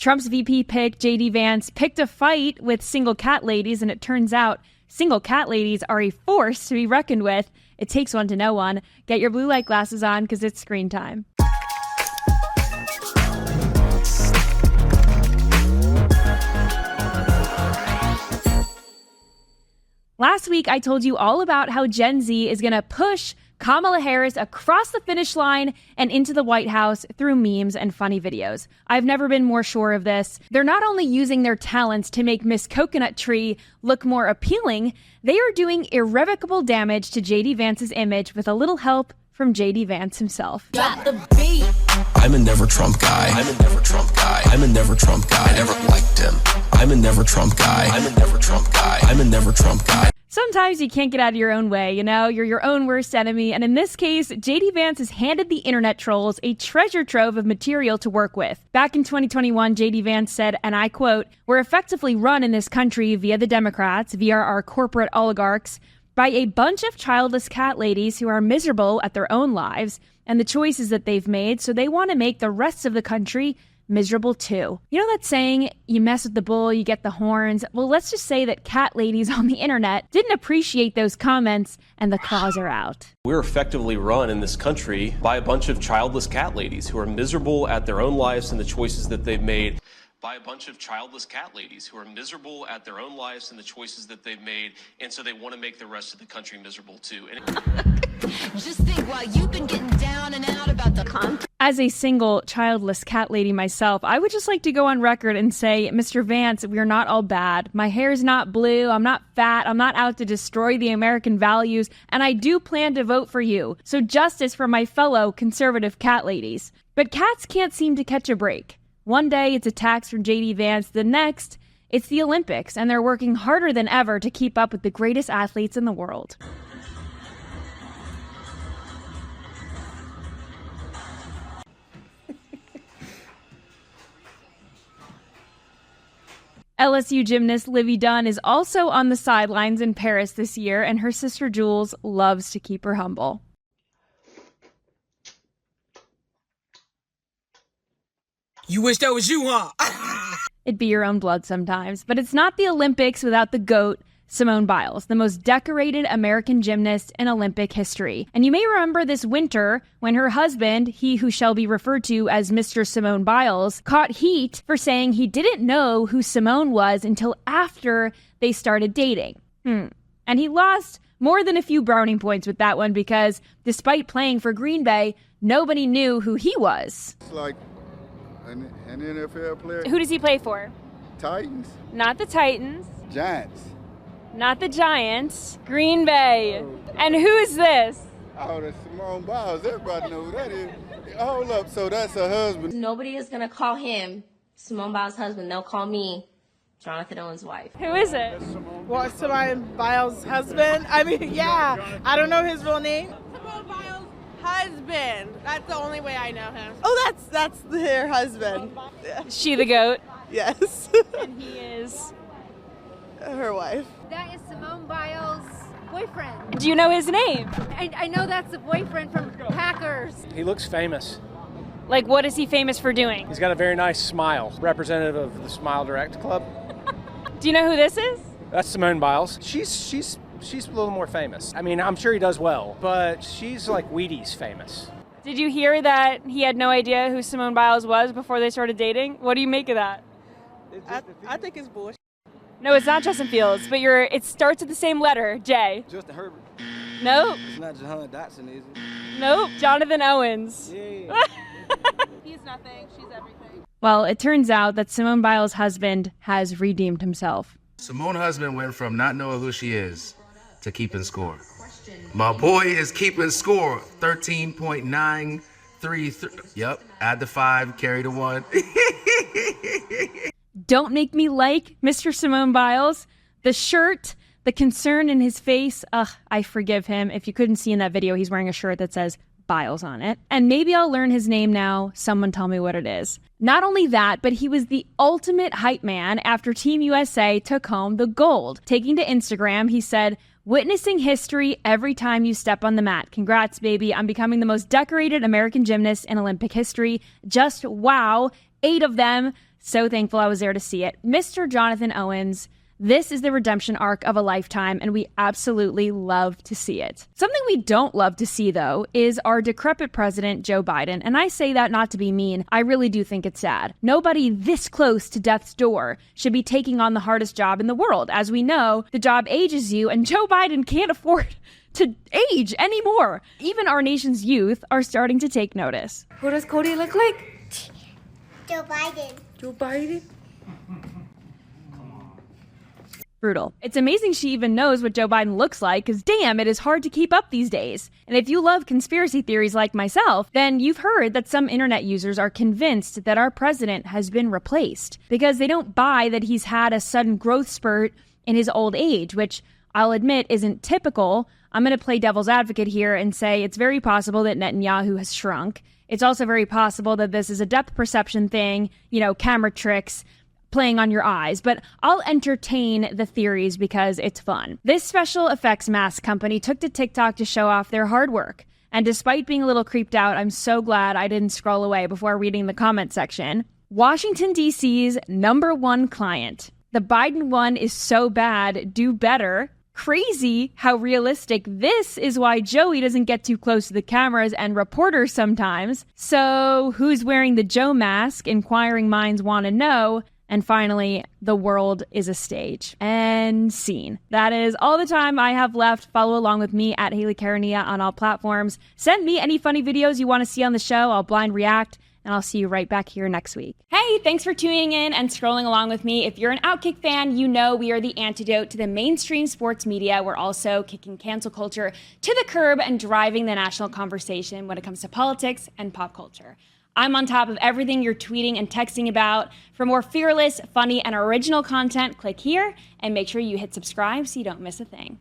Trump's VP pick, J.D. Vance, picked a fight with single cat ladies, and it turns out single cat ladies are a force to be reckoned with. It takes one to know one. Get your blue light glasses on because it's screen time. Last week, I told you all about how Gen Z is going to push Kamala Harris across the finish line and into the White House through memes and funny videos. I've never been more sure of this. They're not only using their talents to make Miss Coconut Tree look more appealing, they are doing irrevocable damage to J.D. Vance's image with a little help from J.D. Vance himself. Drop the beat. I'm a never Trump guy. I'm a never Trump guy. I'm a never Trump guy. I never liked him. I'm a never Trump guy. I'm a never Trump guy. I'm a never Trump guy. Sometimes you can't get out of your own way, you know? You're your own worst enemy. And in this case, J.D. Vance has handed the internet trolls a treasure trove of material to work with. Back in 2021, J.D. Vance said, and I quote, "We're effectively run in this country via the Democrats, via our corporate oligarchs, by a bunch of childless cat ladies who are miserable at their own lives and the choices that they've made, so they want to make the rest of the country miserable too." You know that saying, you mess with the bull, you get the horns? Well, let's just say that cat ladies on the internet didn't appreciate those comments, and the claws are out. We're effectively run in this country by a bunch of childless cat ladies who are miserable at their own lives and the choices that they've made. By a bunch of childless cat ladies who are miserable at their own lives and the choices that they've made, and so they want to make the rest of the country miserable too. Just think while you've been getting down and out about the content. As a single childless cat lady myself, I would just like to go on record and say, Mr. Vance, we are not all bad. My hair's not blue. I'm not fat. I'm not out to destroy the American values. And I do plan to vote for you. So justice for my fellow conservative cat ladies. But cats can't seem to catch a break. One day it's attacks from J.D. Vance. The next, it's the Olympics. And they're working harder than ever to keep up with the greatest athletes in the world. LSU gymnast Livvy Dunne is also on the sidelines in Paris this year, and her sister Jules loves to keep her humble. You wish that was you, huh? It'd be your own blood sometimes. But it's not the Olympics without the GOAT, Simone Biles, the most decorated American gymnast in Olympic history. And you may remember this winter when her husband, he who shall be referred to as Mr. Simone Biles, caught heat for saying he didn't know who Simone was until after they started dating. And he lost more than a few brownie points with that one because despite playing for Green Bay, nobody knew who he was. It's like an NFL player. Who does he play for? Titans. Not the Titans. Giants. Not the Giants. Green Bay. And who is this? Oh, that's Simone Biles. Everybody knows who that is. Hold up. So that's her husband. Nobody is going to call him Simone Biles' husband. They'll call me Jonathan Owen's wife. Who is it? Well, Simone Biles' husband. I mean, yeah. I don't know his real name. Simone Biles' husband. That's the only way I know him. Oh, that's their husband. She the GOAT. Yes. And he is her wife. That is Simone Biles' boyfriend. Do you know his name? I know that's the boyfriend from Packers. He looks famous. Like, what is he famous for doing? He's got a very nice smile, representative of the Smile Direct Club. Do you know who this is? That's Simone Biles. She's a little more famous. I mean, I'm sure he does well, but she's like Wheaties famous. Did you hear that he had no idea who Simone Biles was before they started dating? What do you make of that? I think it's bullshit. No, it's not Justin Fields, but it starts with the same letter, J. Justin Herbert. Nope. It's not Jahan Dotson, is it? Nope. Jonathan Owens. Yeah. He's nothing. She's everything. Well, it turns out that Simone Biles' husband has redeemed himself. Simone's husband went from not knowing who she is to keeping score. My boy is keeping score. 13.933. Yep. Add the 5, carry the 1. Don't make me like Mr. Simone Biles. The shirt, the concern in his face, I forgive him. If you couldn't see in that video, he's wearing a shirt that says Biles on it. And maybe I'll learn his name now. Someone tell me what it is. Not only that, but he was the ultimate hype man after Team USA took home the gold. Taking to Instagram, he said, "Witnessing history every time you step on the mat. Congrats, baby. I'm becoming the most decorated American gymnast in Olympic history. Just wow. 8 of them. So thankful I was there to see it. Mr. Jonathan Owens, this is the redemption arc of a lifetime, and we absolutely love to see it. Something we don't love to see, though, is our decrepit president, Joe Biden. And I say that not to be mean. I really do think it's sad. Nobody this close to death's door should be taking on the hardest job in the world. As we know, the job ages you, and Joe Biden can't afford to age anymore. Even our nation's youth are starting to take notice. Who does Cody look like? Joe Biden. Joe Biden? Brutal. It's amazing she even knows what Joe Biden looks like, because damn, it is hard to keep up these days. And if you love conspiracy theories like myself, then you've heard that some internet users are convinced that our president has been replaced because they don't buy that he's had a sudden growth spurt in his old age, which I'll admit isn't typical. I'm going to play devil's advocate here and say it's very possible that Netanyahu has shrunk. It's also very possible that this is a depth perception thing, camera tricks, playing on your eyes, but I'll entertain the theories because it's fun. This special effects mask company took to TikTok to show off their hard work. And despite being a little creeped out, I'm so glad I didn't scroll away before reading the comment section. Washington, D.C.'s #1 client. The Biden one is so bad, do better. Crazy how realistic. This is why Joey doesn't get too close to the cameras and reporters sometimes. So who's wearing the Joe mask? Inquiring minds want to know. And finally, the world is a stage. And scene. That is all the time I have left. Follow along with me at Hayley Caronia on all platforms. Send me any funny videos you want to see on the show. I'll blind react. And I'll see you right back here next week. Hey, thanks for tuning in and scrolling along with me. If you're an OutKick fan, you know we are the antidote to the mainstream sports media. We're also kicking cancel culture to the curb and driving the national conversation when it comes to politics and pop culture. I'm on top of everything you're tweeting and texting about. For more fearless, funny, and original content, click here and make sure you hit subscribe so you don't miss a thing.